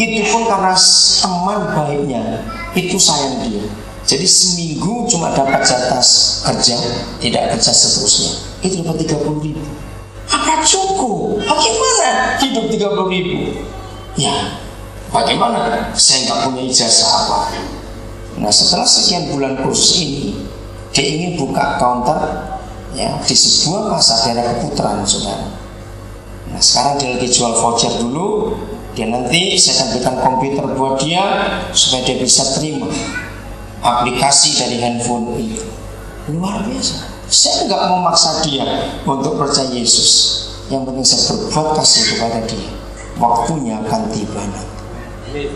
Itu pun karena teman baiknya itu sayang dia. Jadi seminggu cuma dapat jatah kerja, tidak kerja seterusnya. Itu dapat 30.000. Apa cukup? Bagaimana hidup 30.000? Ya, bagaimana? Saya nggak punya ijazah apa. Nah, setelah sekian bulan kursus ini, dia ingin buka counter ya di sebuah pasar daerah Keputaran, saudara. Nah, sekarang dia lagi jual voucher dulu. Dia nanti saya akan berikan komputer buat dia supaya dia bisa terima aplikasi dari handphone itu. Luar biasa. Saya nggak mau maksa dia untuk percaya Yesus. Yang penting saya berbuat kasih kepada dia. Waktunya akan tiba nanti.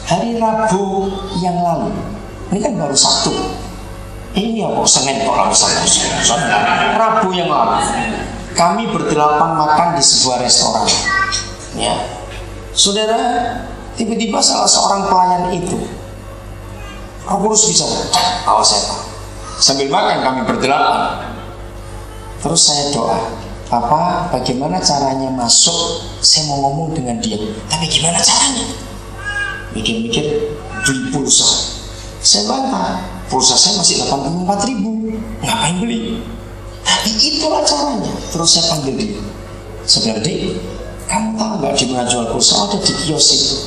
Hari Rabu yang lalu, ini kan baru Sabtu. Ini apa? Senin kalau Sabtu. Rabu yang lalu, kami berdelapan makan di sebuah restoran. Ya, saudara, tiba-tiba salah seorang pelayan itu, Roh Kudus bicara, awas saya Pak. Sambil makan kami berdelapan. Terus saya doa, Papa, bagaimana caranya masuk? Saya mau ngomong dengan dia, tapi gimana caranya? Mikir-mikir, beli pulsa. Saya bantah, pulsa saya masih 84.000. Ngapain beli? Tapi itulah caranya. Terus saya panggil dia. Saya bilang, Dek, kamu tahu gak di mana jual pulsa? Ada di kios itu.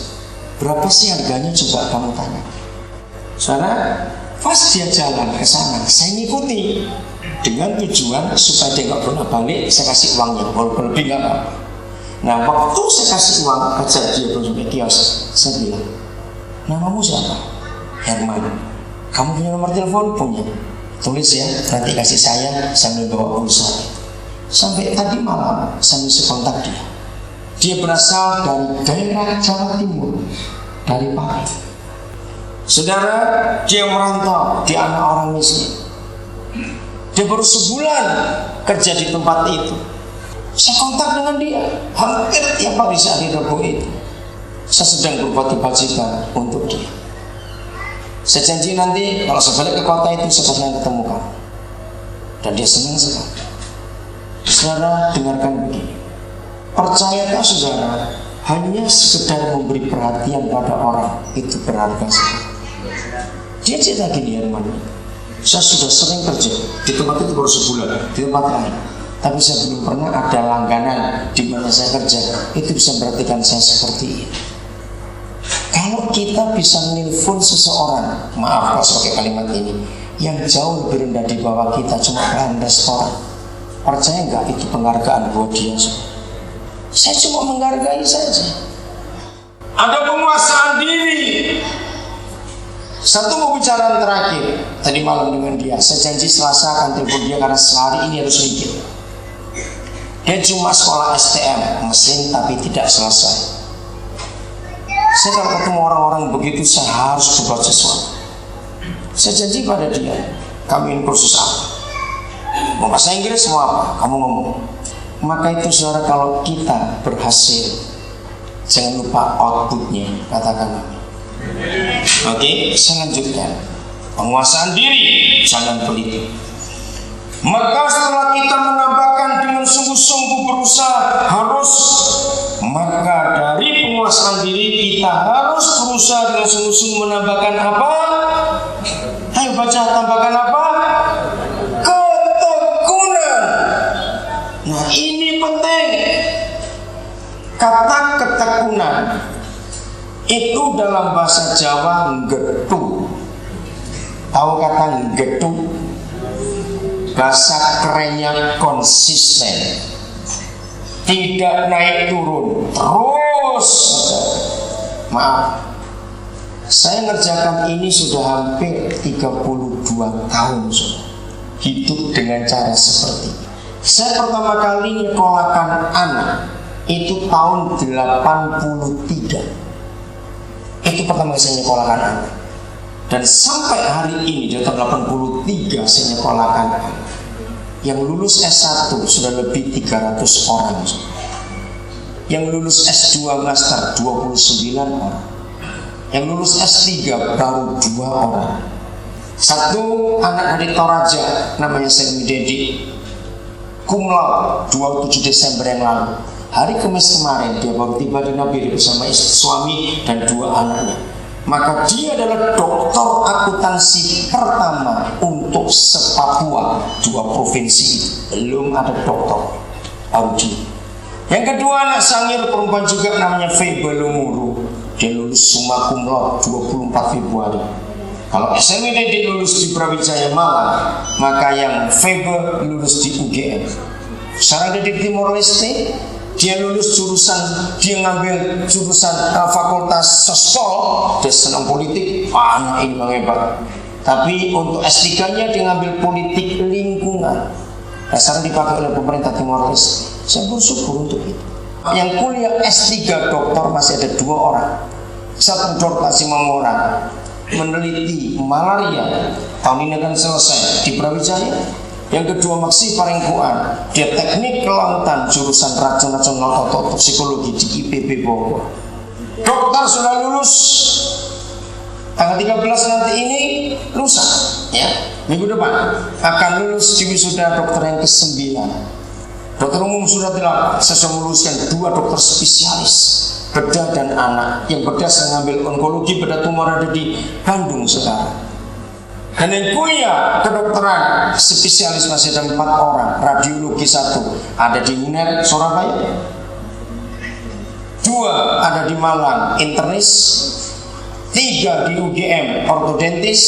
Berapa sih harganya? Coba kamu tanya. Soalnya pas dia jalan ke sana, saya ngikuti dengan tujuan supaya dia nggak pernah balik. Saya kasih uangnya, walaupun lebih nggak apa-apa. Nah, waktu saya kasih uang, ajak dia belum sampai kios. Saya bilang, namamu siapa? Herman. Kamu punya nomor telepon? Punya. Tulis ya, nanti kasih saya sambil bawa pulsa. Sampai tadi malam saya mesti kontak dia. Dia berasal dari daerah Jawa Timur, dari Pati. Saudara, dia merantau, dia anak orang miskin. Dia baru sebulan kerja di tempat itu. Saya kontak dengan dia hampir tiap hari saat di Rabu itu. Saya sedang berbuat kebajikan untuk dia. Saya janji nanti kalau saya balik ke kota itu saya pasti ketemu kamu. Dan dia senang sekali. Saudara, dengarkan begini. Percayakah saudara, hanya sekedar memberi perhatian pada orang itu berharga sekali. Dia cerita gini, Herman, saya sudah sering kerja di tempat itu baru sebulan, di tempat lain, tapi saya belum pernah ada langganan di mana saya kerja. Itu bisa memperhatikan saya seperti ini. Kalau kita bisa menelpon seseorang, maaf kalau pakai kalimat ini, yang jauh lebih rendah di bawah kita, cuma pelayan restoran, percaya nggak itu penghargaan buat dia? Saya cuma menghargai saja. Ada penguasaan diri. Satu pembicaraan terakhir tadi malam dengan dia. Saya janji Selasa akan telepon dia karena sehari ini harus mikir. Dia cuma sekolah STM mesin tapi tidak selesai. Saya kalau ketemu orang-orang begitu saya harus berbuat sesuatu. Saya janji pada dia, kami ini kursus apa? Mau bahasa Inggris mau apa? Kamu ngomong. Maka itu saudara, kalau kita berhasil, jangan lupa outputnya. Katakan amin. Oke, saya lanjutkan. Penguasaan diri, jangan pelit. Maka setelah kita menambahkan dengan sungguh-sungguh berusaha maka dari penguasaan diri kita harus berusaha dengan sungguh-sungguh menambahkan apa? Ayo baca, tambahkan apa? Ketekunan. Nah, ini penting. Kata ketekunan itu dalam bahasa Jawa nggetu. Tahu kata nggetu? Bahasa kerennya konsisten, tidak naik turun, terus. Maaf, saya ngerjakan ini sudah hampir 32 tahun hidup dengan cara seperti ini. Saya pertama kali nyekolahkan anak itu tahun 83. Itu pertama kali saya nyekolahkan anak. Dan sampai hari ini di tahun 83 saya nyekolahkan anak. Yang lulus S1 sudah lebih 300 orang. Yang lulus S2 master 29 orang. Yang lulus S3 baru 2 orang. Satu anak dari Toraja namanya Semi Dedi, cum laude 27 Desember yang lalu. Hari Kamis kemarin dia baru tiba di Nabire bersama suami dan 2 anaknya. Maka dia adalah doktor akuntansi pertama untuk se-Papua, 2 provinsi itu. Belum ada doktor Audi. Yang kedua anak sangir perempuan juga namanya Febe Lumuru. Dia lulus summa cum laude 24 Februari. Kalau SMID lulus di Brawijaya Malang, maka yang Febe lulus di UGM. Sekarang dia di Timor Leste, dia lulus dia ngambil jurusan fakultas Sospol, dia senang politik, anak ini hebat. Tapi untuk S3-nya dia ngambil politik lingkungan. Sekarang dipakai oleh pemerintah Timor Leste. Saya bersyukur untuk itu. Yang kuliah S3 doktor masih ada 2 orang. Satu dokter Simamora meneliti malaria, tahun ini akan selesai di Brawijaya. Yang kedua Maksi Parengkuan, dia teknik kelautan jurusan racun-racun atau toksikologi di IPB Bogor. Dokter sudah lulus tanggal 13 nanti ini, lusa ya, minggu depan akan lulus di wisuda dokter yang ke-9. Dokter umum sudah 8, saya sudah meluluskan 2 dokter spesialis bedah dan anak. Yang bedah saya ngambil onkologi, bedah tumor ada di Bandung sekarang. Dan yang kuliah kedokteran spesialis masih ada 4 orang. Radiologi 1 ada di UNER Surabaya, 2 ada di Malang internis, 3 di UGM ortodontis,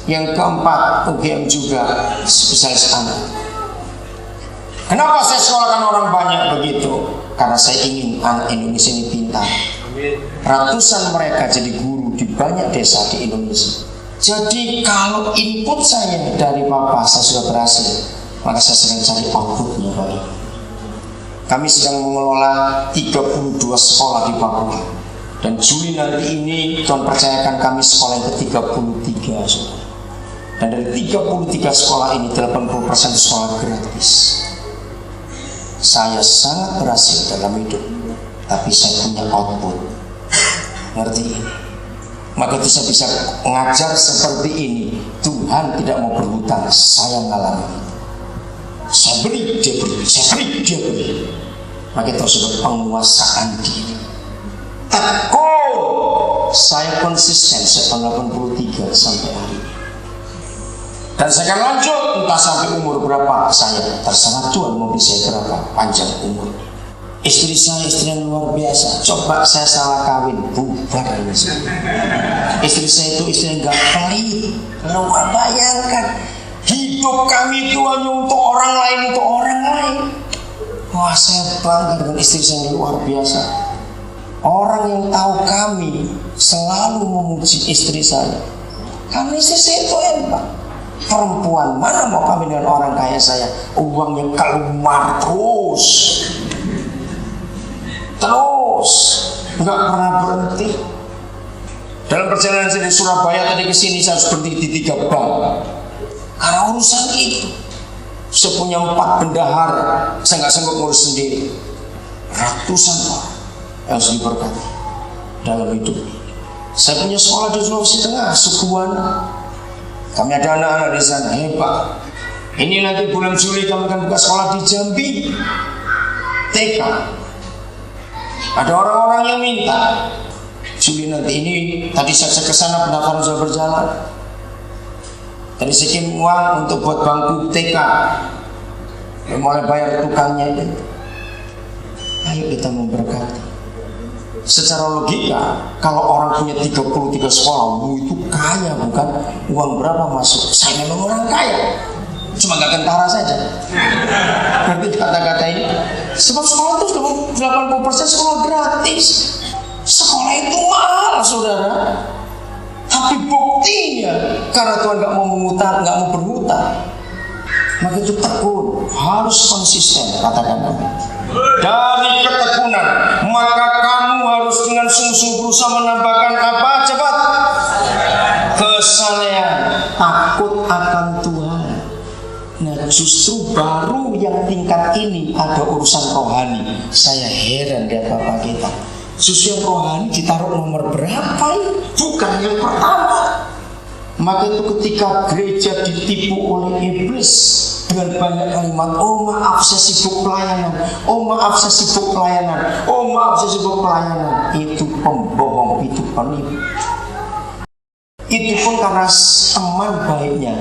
yang keempat UGM juga spesialis anak. Kenapa saya sekolahkan orang banyak begitu? Karena saya ingin anak Indonesia ini pintar. Ratusan mereka jadi guru di banyak desa di Indonesia. Jadi kalau input saya dari Papa saya sudah berhasil, maka saya sedang cari outputnya Pak. Kami sedang mengelola 32 sekolah di Papua. Dan Juli nanti ini Tuhan percayakan kami sekolah yang ke-33 saudara. Dan dari 33 sekolah ini 80% sekolah gratis. Saya sangat berhasil dalam hidup, tapi saya punya output. Ngerti ini? Maka itu saya bisa mengajar seperti ini. Tuhan tidak mau berhutang, saya mengalami. Saya beri, dia beri, saya beri, dia beri. Maka itu sudah penguasaan diri. Tekun, saya konsisten tahun 83 sampai hari ini. Dan saya akan lanjut entah sampai umur berapa saya, terserah Tuhan mau bisa berapa panjang umur. Istri saya istri yang luar biasa. Coba saya salah kawin, bubar ini semua. Istri saya itu istri yang gak pelit. Luar, bayangkan hidup kami itu hanya untuk orang lain, untuk orang lain. Wah, saya bangga dengan istri saya yang luar biasa. Orang yang tahu kami selalu memuji istri saya. Karena istri saya itu hebat. Perempuan mana mau kami dengan orang kaya saya, uangnya keluar terus, nggak pernah berhenti. Dalam perjalanan saya di Surabaya tadi ke sini saya harus berhenti di 3 bank karena urusan itu. Saya punya 4 bendahara, saya nggak sanggup ngurus sendiri. Ratusan orang yang harus diberkati dalam hidup. Saya punya sekolah di Sulawesi Tengah, Sukuan. Kami ada anak-anak di sana hebat. Ini nanti bulan Juli kami akan buka sekolah di Jambi, TK. Ada orang-orang yang minta Juli nanti ini. Tadi saya ke sana, pendaftaran sudah berjalan. Tadi saya kirim uang untuk buat bangku TK. Mulai bayar tukangnya itu. Ayo kita memberkati. Secara logika, kalau orang punya 33 sekolah, itu kaya bukan? Uang berapa masuk? Saya memang orang kaya, cuma gak kentara saja. Berarti kata-kata ini, sebab sekolah itu 80% sekolah gratis. Sekolah itu mahal saudara. Tapi buktinya, karena Tuhan gak mau mengutang, gak mau berhutang, maka itu tekun, harus konsisten. Katakan amin. Dari ketekunan, maka kamu harus dengan sungguh-sungguh berusaha menambahkan apa? Cepat. Kesalehan, takut akan Tuhan. Nah, justru baru yang tingkat ini ada urusan rohani. Saya heran lihat Bapak kita. Justru yang rohani ditaruh nomor berapa? Bukan yang pertama. Maka itu ketika gereja ditipu oleh iblis dengan banyak kalimat, oh maaf saya sibuk pelayanan, oh maaf saya sibuk pelayanan, oh maaf saya sibuk pelayanan, itu pembohong, itu penipu. Itu pun karena teman baiknya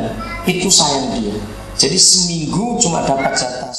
itu sayang dia. Jadi seminggu cuma dapat jatah